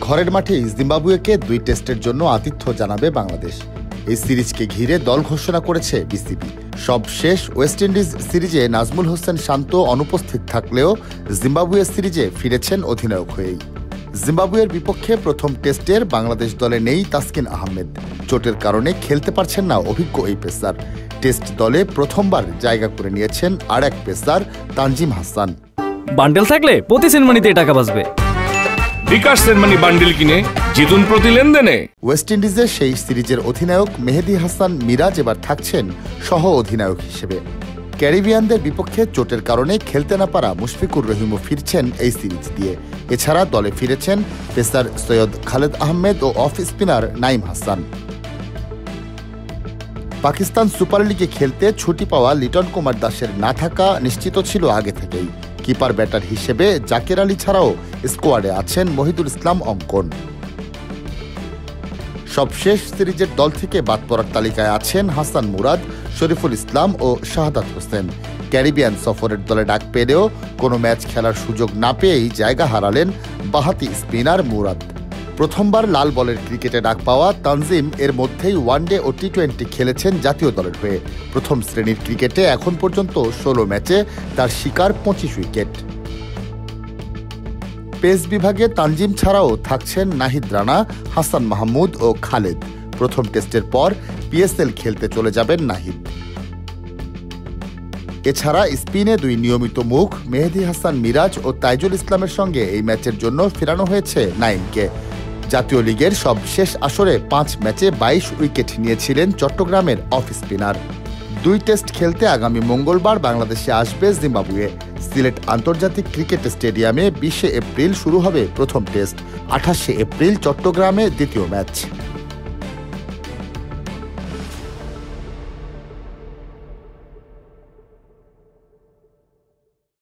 ঘরের মাঠেই জিম্বাবুয়েকে ২ টেস্টের জন্য আতিথ্য জানাবে বাংলাদেশ। এই সিরিজকে ঘিরে দল ঘোষণা করেছে বিসিবি। সবশেষ ওয়েস্ট ইন্ডিজ সিরিজে নাজমুল হোসেন শান্ত অনুপস্থিত থাকলেও জিম্বাবুয়ে সিরিজে ফিরেছেন অধিনায়ক হয়েই। জিম্বাবুয়ের বিপক্ষে প্রথম টেস্টের বাংলাদেশ দলে নেই তাসকিন আহমেদ। চোটের কারণে খেলতে পারছেন না অভিজ্ঞ এই পেসার। টেস্ট দলে প্রথমবার জায়গা করে নিয়েছেন আর এক পেসার তানজিম হাসান। বান্ডেল থাকলে প্রতি সেনমানিতে টাকা বাঁচবে। বিকাশ সেনমানি বান্ডেল কিনে জিতুন প্রতি লেনদেনে। ওয়েস্ট ইন্ডিজের সেই সিরিজের অধিনায়ক মেহেদী হাসান মিরাজ এবার থাকছেন সহ অধিনায়ক হিসেবে। ক্যারিবিয়ানদের বিপক্ষে চোটের কারণে খেলতে না পারা মুশফিকুর রহিমও ফিরছেন এই সিরিজ দিয়ে। এছাড়া দলে ফিরেছেন পেসার সৈয়দ খালেদ আহমেদ ও off spinner Naim Hasan. Pakistan super লিগে খেলতে ছুটি পাওয়া লিটন কুমার দাসের না থাকা নিশ্চিত ছিল আগে থেকেই। কিপার ব্যাটার হিসেবে জাকের আলী ছাড়াও স্কোয়াডে আছেন মহিদুল ইসলাম অঙ্কন। সবশেষ সিরিজের দল থেকে বাদ পড়ার তালিকায় আছেন হাসান মুরাদ, শরীফুল ইসলাম ও শাহাদাত হোসেন। ক্যারিবিয়ান সফরের দলে ডাক পেলেও কোনো ম্যাচ খেলার সুযোগ না পেয়েই জায়গা হারালেন বাঁহাতি স্পিনার মুরাদ। প্রথমবার লাল বলের ক্রিকেটে ডাক পাওয়া তানজিম এর মধ্যেই ওয়ানডে ও টি-20 খেলেছেন জাতীয় দলের হয়ে। প্রথম শ্রেণীর ক্রিকেটে এখন পর্যন্ত ১৬ ম্যাচে তার শিকার ২৫ উইকেট। পেস বিভাগে তানজিম ছাড়াও থাকছেন নাহিদ রানা, হাসান মাহমুদ ও খালেদ। প্রথম টেস্টের পর পিএসএল খেলতে চলে যাবেন নাহিদ। এছাড়া স্পিনে ২ নিয়মিত মুখ মেহেদী হাসান মিরাজ ও তাইজুল ইসলামের সঙ্গে এই ম্যাচের জন্য ফেরানো হয়েছে নাইমকে। জাতীয় লিগের সবশেষ আসরে ৫ ম্যাচে ২২ উইকেট নিয়েছিলেন চট্টগ্রামের অফ স্পিনার। ২ টেস্ট খেলতে আগামী মঙ্গলবার বাংলাদেশে আসবে জিম্বাবুয়ে। সিলেট আন্তর্জাতিক ক্রিকেট স্টেডিয়ামে ২০ এপ্রিল শুরু হবে প্রথম টেস্ট, ২৮ এপ্রিল চট্টগ্রামে দ্বিতীয় ম্যাচ।